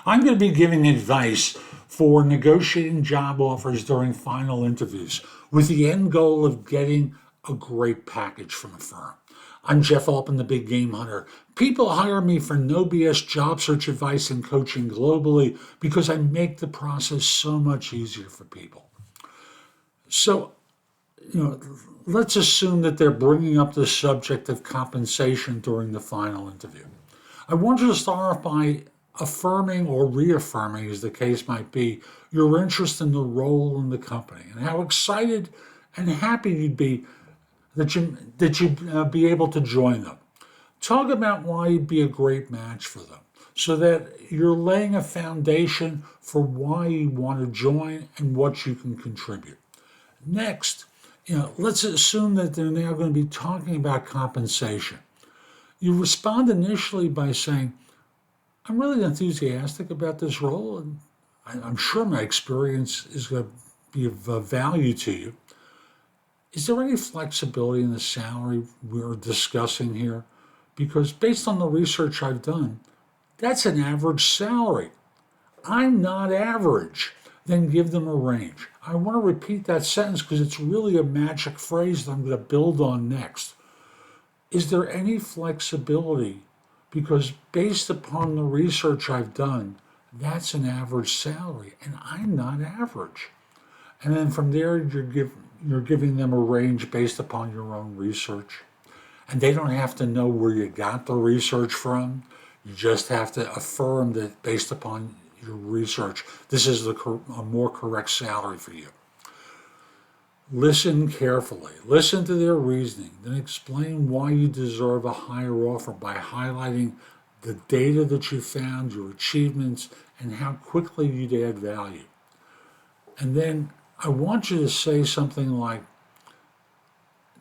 I'm going to be giving advice for negotiating job offers during final interviews with the end goal of getting a great package from a firm. I'm Jeff Altman, the Big Game Hunter. People hire me for no BS job search advice and coaching globally because I make the process so much easier for people. So, let's assume that they're bringing up the subject of compensation during the final interview. I want you to start off by affirming or reaffirming, as the case might be, your interest in the role in the company and how excited and happy you'd be that you'd be able to join them. Talk about why you'd be a great match for them so that you're laying a foundation for why you want to join and what you can contribute. Next, let's assume that they're now going to be talking about compensation. You respond initially by saying, I'm really enthusiastic about this role, and I'm sure my experience is going to be of value to you. Is there any flexibility in the salary we're discussing here? Because based on the research I've done, that's an average salary. I'm not average. Then give them a range. I want to repeat that sentence because it's really a magic phrase that I'm going to build on next. Is there any flexibility? Because based upon the research I've done, that's an average salary, and I'm not average. And then from there, you're giving them a range based upon your own research. And they don't have to know where you got the research from. You just have to affirm that based upon your research, this is a more correct salary for you. Listen carefully. Listen to their reasoning. Then explain why you deserve a higher offer by highlighting the data that you found, your achievements, and how quickly you'd add value. And then I want you to say something like,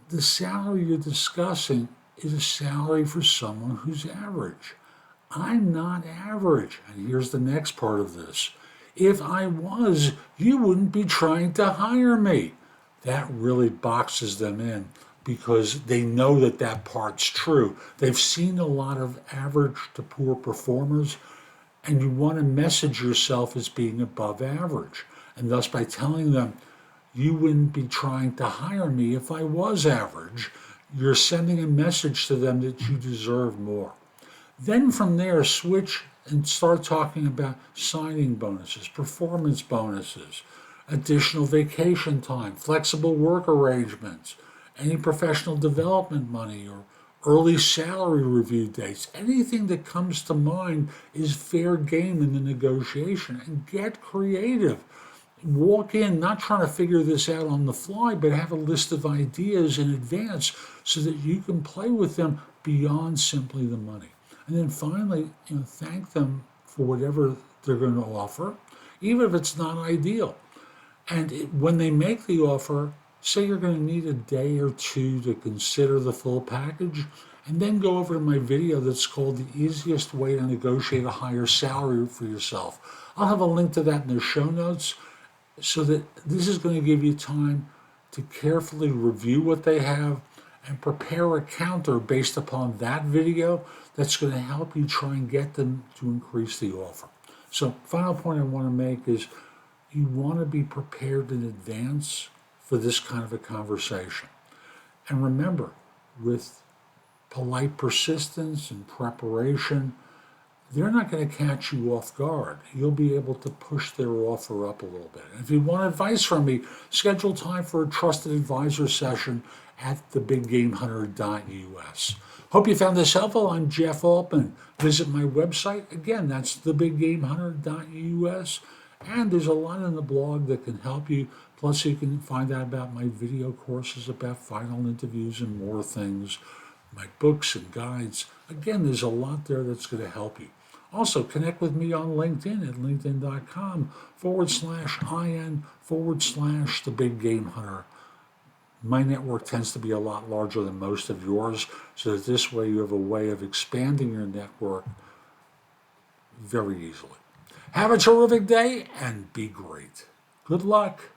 the salary you're discussing is a salary for someone who's average. I'm not average. And here's the next part of this. If I was, you wouldn't be trying to hire me. That really boxes them in because they know that that part's true. They've seen a lot of average to poor performers, and you want to message yourself as being above average. And thus, by telling them, you wouldn't be trying to hire me if I was average, you're sending a message to them that you deserve more. Then from there, switch and start talking about signing bonuses, performance bonuses, additional vacation time, flexible work arrangements, any professional development money or early salary review dates. Anything that comes to mind is fair game in the negotiation, and get creative. Walk in not trying to figure this out on the fly, but have a list of ideas in advance so that you can play with them beyond simply the money. And then finally, thank them for whatever they're going to offer, even if it's not ideal. And when they make the offer, say you're going to need a day or two to consider the full package, and then go over to my video that's called The Easiest Way to Negotiate a Higher Salary for Yourself. I'll have a link to that in the show notes so that this is going to give you time to carefully review what they have and prepare a counter based upon that video that's going to help you try and get them to increase the offer. So, final point I want to make is you want to be prepared in advance for this kind of a conversation. And remember, with polite persistence and preparation, they're not going to catch you off guard. You'll be able to push their offer up a little bit. And if you want advice from me, schedule time for a trusted advisor session at thebiggamehunter.us. Hope you found this helpful. I'm Jeff Altman. Visit my website. Again, that's thebiggamehunter.us. And there's a lot in the blog that can help you. Plus, you can find out about my video courses about final interviews and more things, my books and guides. Again, there's a lot there that's going to help you. Also, connect with me on LinkedIn at linkedin.com/IN/The Big Game Hunter. My network tends to be a lot larger than most of yours, so that this way you have a way of expanding your network very easily. Have a terrific day and be great. Good luck.